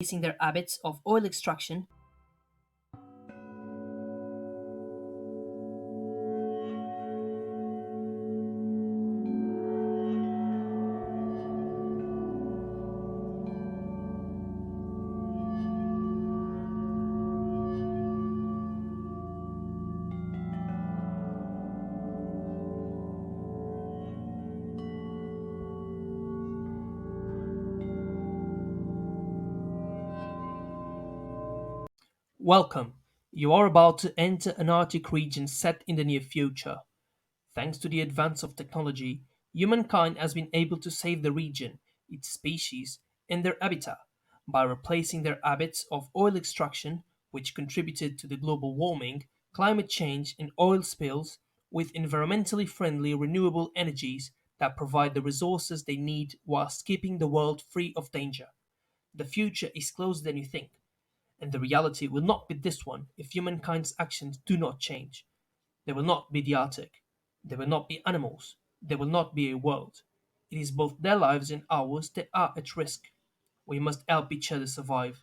replacing their habits of oil extraction. Welcome. You are about to enter an Arctic region set in the near future. Thanks to the advance of technology, humankind has been able to save the region, its species, and their habitat by replacing their habits of oil extraction, which contributed to the global warming, climate change, and oil spills, with environmentally friendly renewable energies that provide the resources they need whilst keeping the world free of danger. The future is closer than you think, and the reality will not be this one if humankind's actions do not change. There will not be the Arctic. There will not be animals. There will not be a world. It is both their lives and ours that are at risk. We must help each other survive.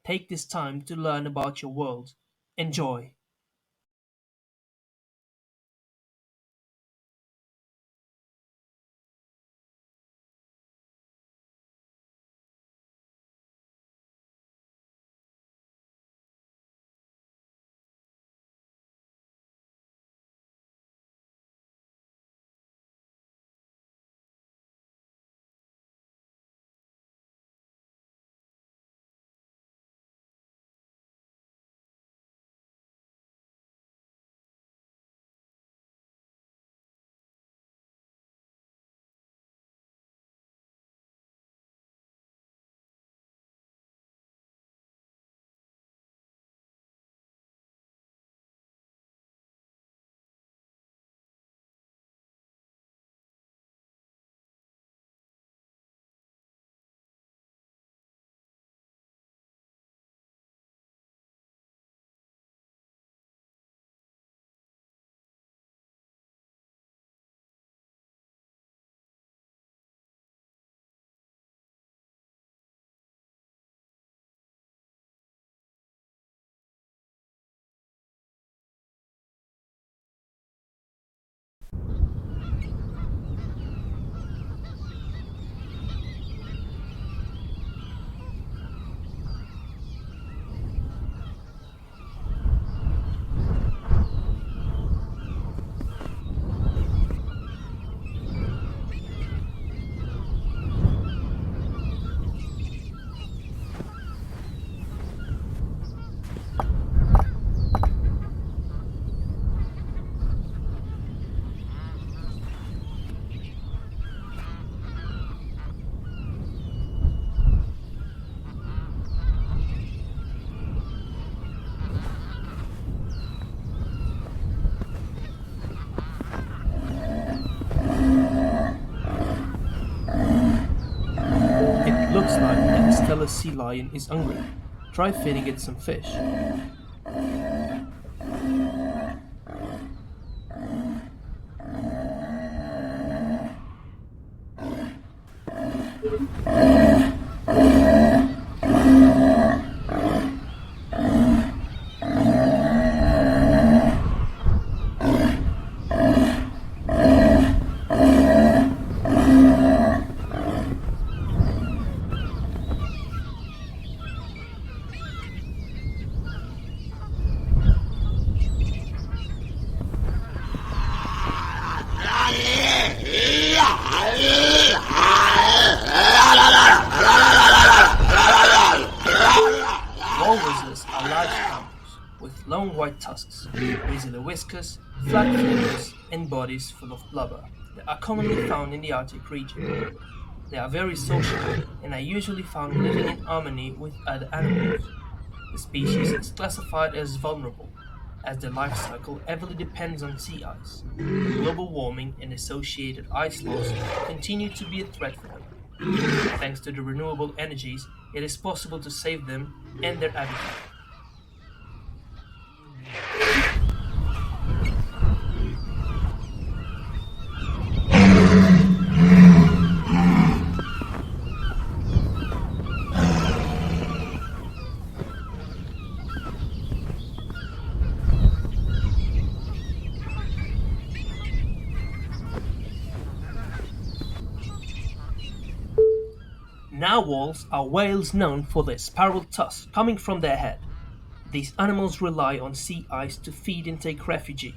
Take this time to learn about your world. Enjoy. It looks like the stellar sea lion is hungry. Try feeding it some fish. Walruses are large mammals with long white tusks, bristly whiskers, flat feathers, and bodies full of blubber that are commonly found in the Arctic region. They are very social and are usually found living in harmony with other animals. The species is classified as vulnerable, as their life cycle heavily depends on sea ice. Global warming and associated ice loss continue to be a threat for them. Thanks to the renewable energies, it is possible to save them and their habitat. Narwhals are whales known for their spiral tusks coming from their head. These animals rely on sea ice to feed and take refuge.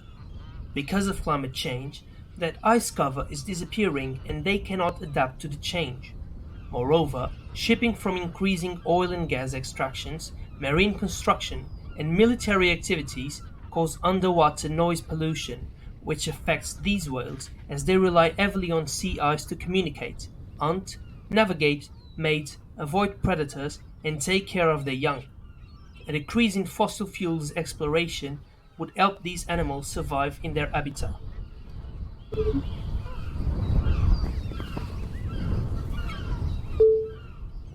Because of climate change, that ice cover is disappearing and they cannot adapt to the change. Moreover, shipping from increasing oil and gas extractions, marine construction, and military activities cause underwater noise pollution, which affects these whales as they rely heavily on sea ice to communicate, hunt, navigate, mate, avoid predators, and take care of their young. A decrease in fossil fuels exploration would help these animals survive in their habitat.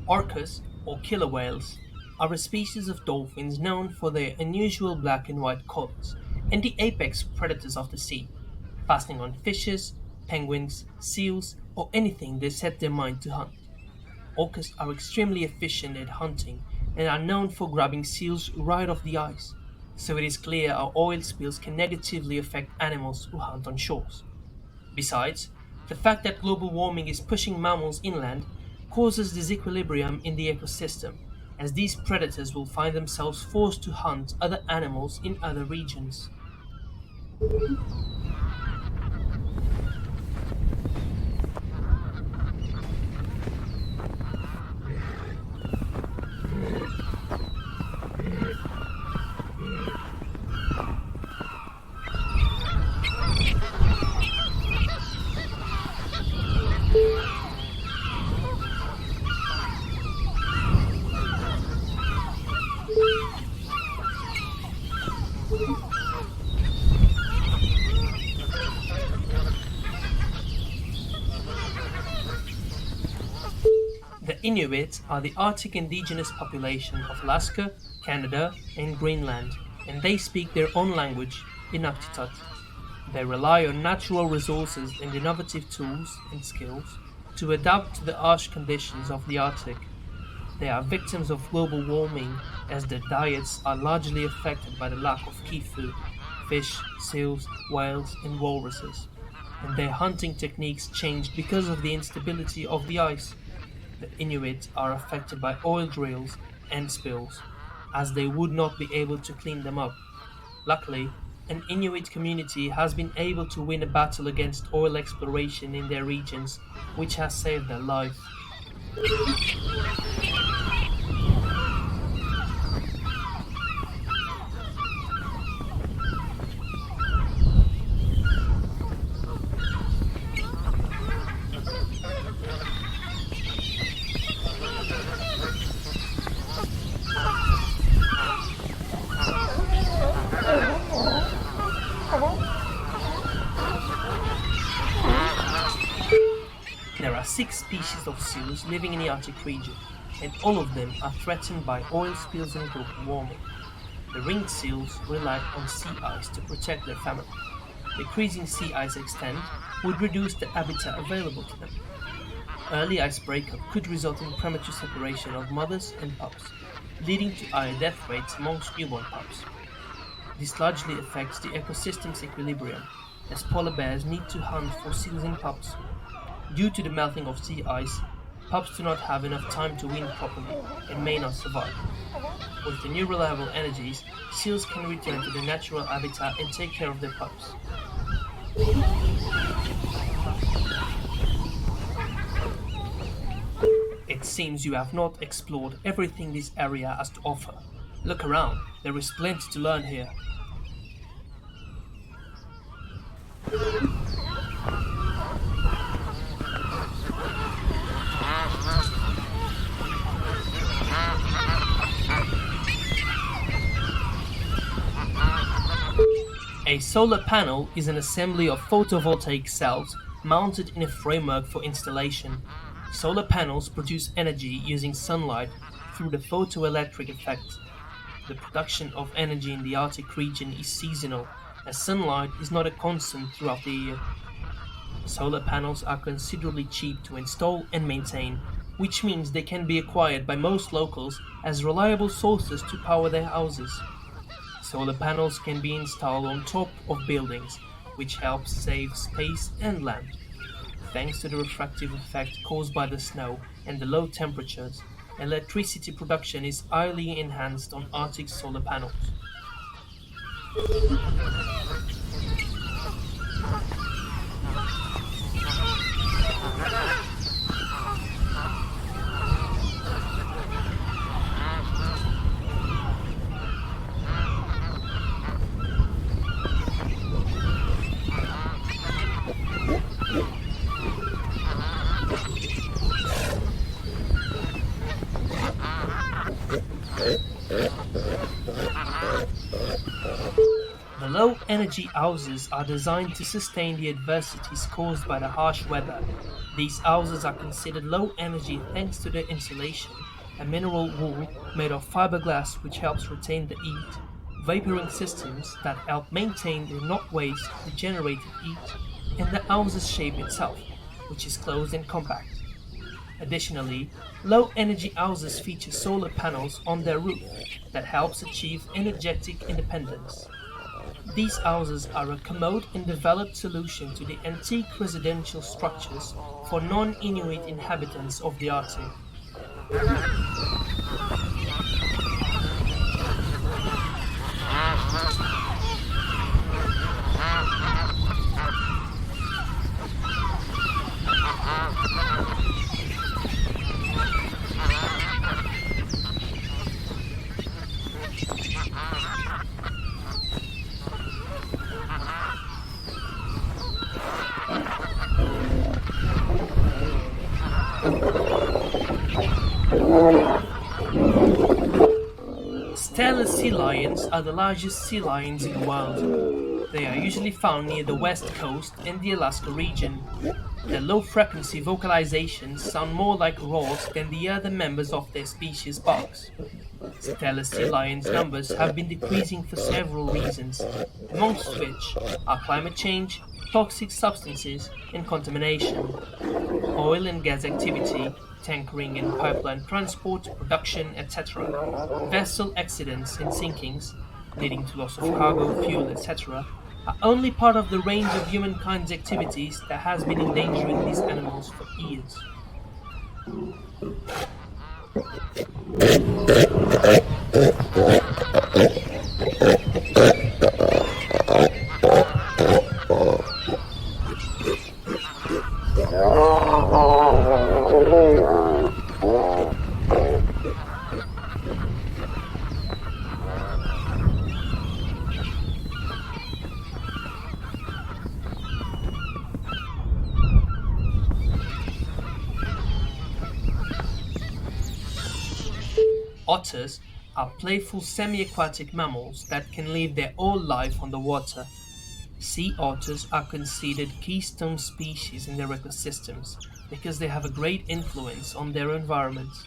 Orcas, or killer whales, are a species of dolphins known for their unusual black and white colors and the apex predators of the sea, fastening on fishes, penguins, seals, or anything they set their mind to hunt. Orcas are extremely efficient at hunting and are known for grabbing seals right off the ice, so it is clear how oil spills can negatively affect animals who hunt on shores. Besides, the fact that global warming is pushing mammals inland causes disequilibrium in the ecosystem, as these predators will find themselves forced to hunt other animals in other regions. The Inuit are the Arctic indigenous population of Alaska, Canada, and Greenland, and they speak their own language, Inuktitut. They rely on natural resources and innovative tools and skills to adapt to the harsh conditions of the Arctic. They are victims of global warming as their diets are largely affected by the lack of key food fish, seals, whales, and walruses. And their hunting techniques changed because of the instability of the ice. The Inuit are affected by oil drills and spills, as they would not be able to clean them up. Luckily, an Inuit community has been able to win a battle against oil exploration in their regions, which has saved their life. There are 6 species of seals living in the Arctic region, and all of them are threatened by oil spills and global warming. The ringed seals rely on sea ice to protect their family. Decreasing sea ice extent would reduce the habitat available to them. Early ice breakup could result in premature separation of mothers and pups, leading to higher death rates amongst newborn pups. This largely affects the ecosystem's equilibrium, as polar bears need to hunt for seals and pups. Due to the melting of sea ice, pups do not have enough time to wean properly and may not survive. With the new reliable energies, seals can return to their natural habitat and take care of their pups. It seems you have not explored everything this area has to offer. Look around, there is plenty to learn here. A solar panel is an assembly of photovoltaic cells mounted in a framework for installation. Solar panels produce energy using sunlight through the photoelectric effect. The production of energy in the Arctic region is seasonal, as sunlight is not a constant throughout the year. Solar panels are considerably cheap to install and maintain, which means they can be acquired by most locals as reliable sources to power their houses. Solar panels can be installed on top of buildings, which helps save space and land. Thanks to the refractive effect caused by the snow and the low temperatures, electricity production is highly enhanced on Arctic solar panels. The low energy houses are designed to sustain the adversities caused by the harsh weather. These houses are considered low energy thanks to their insulation, a mineral wool made of fiberglass which helps retain the heat, vaporing systems that help maintain the not waste the generated heat, and the house's shape itself, which is closed and compact. Additionally, low energy houses feature solar panels on their roof that helps achieve energetic independence. These houses are a commode and developed solution to the antique residential structures for non-Inuit inhabitants of the Arctic. Steller sea lions are the largest sea lions in the world. They are usually found near the west coast and the Alaska region. Their low-frequency vocalizations sound more like roars than the other members of their species barks. Steller sea lions' numbers have been decreasing for several reasons, amongst which are climate change, toxic substances, and contamination. Oil and gas activity, tankering and pipeline transport, production, etc., vessel accidents and sinkings, leading to loss of cargo, fuel, etc., are only part of the range of humankind's activities that has been endangering these animals for years. Otters are playful semi-aquatic mammals that can live their whole life on the water. Sea otters are considered keystone species in their ecosystems because they have a great influence on their environments.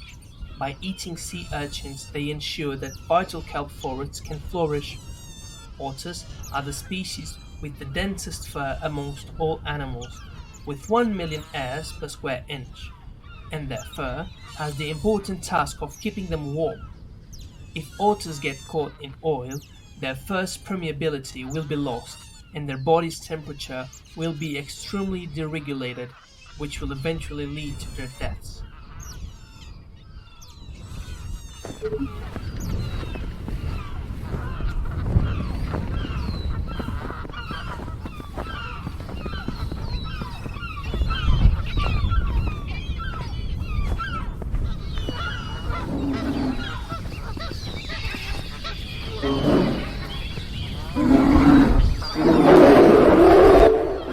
By eating sea urchins, they ensure that vital kelp forests can flourish. Otters are the species with the densest fur amongst all animals, with 1 million hairs per square inch, and their fur has the important task of keeping them warm. If otters get caught in oil, their fur's permeability will be lost and their body's temperature will be extremely deregulated, which will eventually lead to their deaths.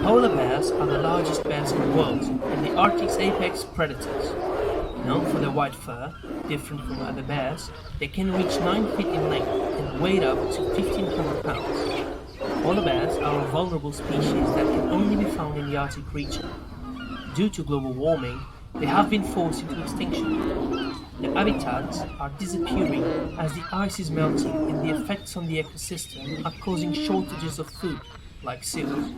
Polar bears are the largest bears in the world and the Arctic's apex predators. Known for their white fur, different from other bears, they can reach 9 feet in length and weigh up to 1,500 pounds. Polar bears are a vulnerable species that can only be found in the Arctic region. Due to global warming, they have been forced into extinction. Their habitats are disappearing as the ice is melting and the effects on the ecosystem are causing shortages of food, like seals,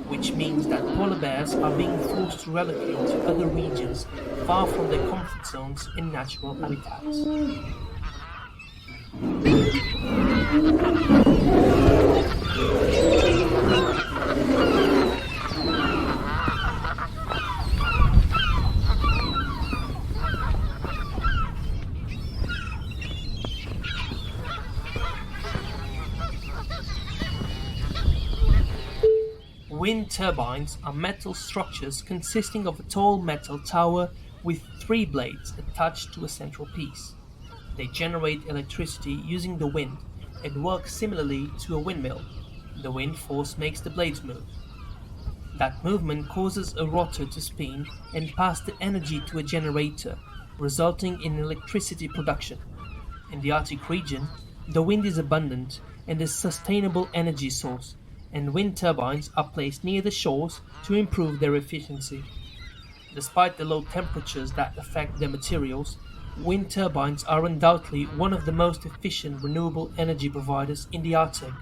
which means that polar bears are being forced to relocate to other regions far from their comfort zones and natural habitats. Wind turbines are metal structures consisting of a tall metal tower with three blades attached to a central piece. They generate electricity using the wind and work similarly to a windmill. The wind force makes the blades move. That movement causes a rotor to spin and pass the energy to a generator, resulting in electricity production. In the Arctic region, the wind is abundant and a sustainable energy source, and wind turbines are placed near the shores to improve their efficiency. Despite the low temperatures that affect their materials, wind turbines are undoubtedly one of the most efficient renewable energy providers in the Arctic.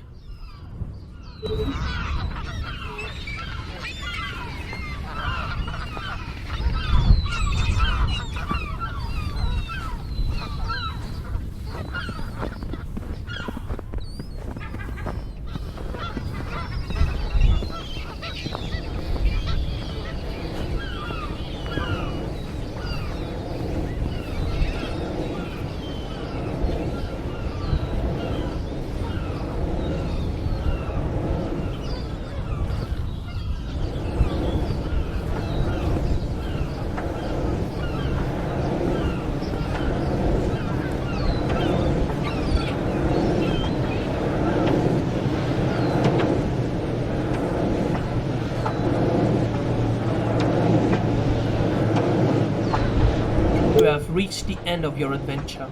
You have reached the end of your adventure.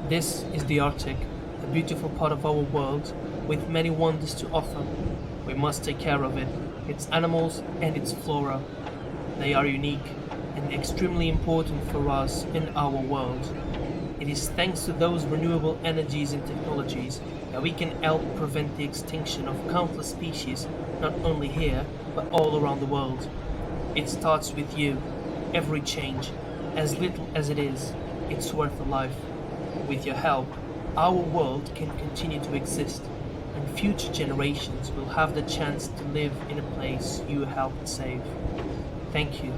This is the Arctic, a beautiful part of our world with many wonders to offer. We must take care of it, its animals and its flora. They are unique and extremely important for us in our world. It is thanks to those renewable energies and technologies that we can help prevent the extinction of countless species, not only here, but all around the world. It starts with you. Every change, as little as it is, it's worth a life. With your help, our world can continue to exist, and future generations will have the chance to live in a place you helped save. Thank you.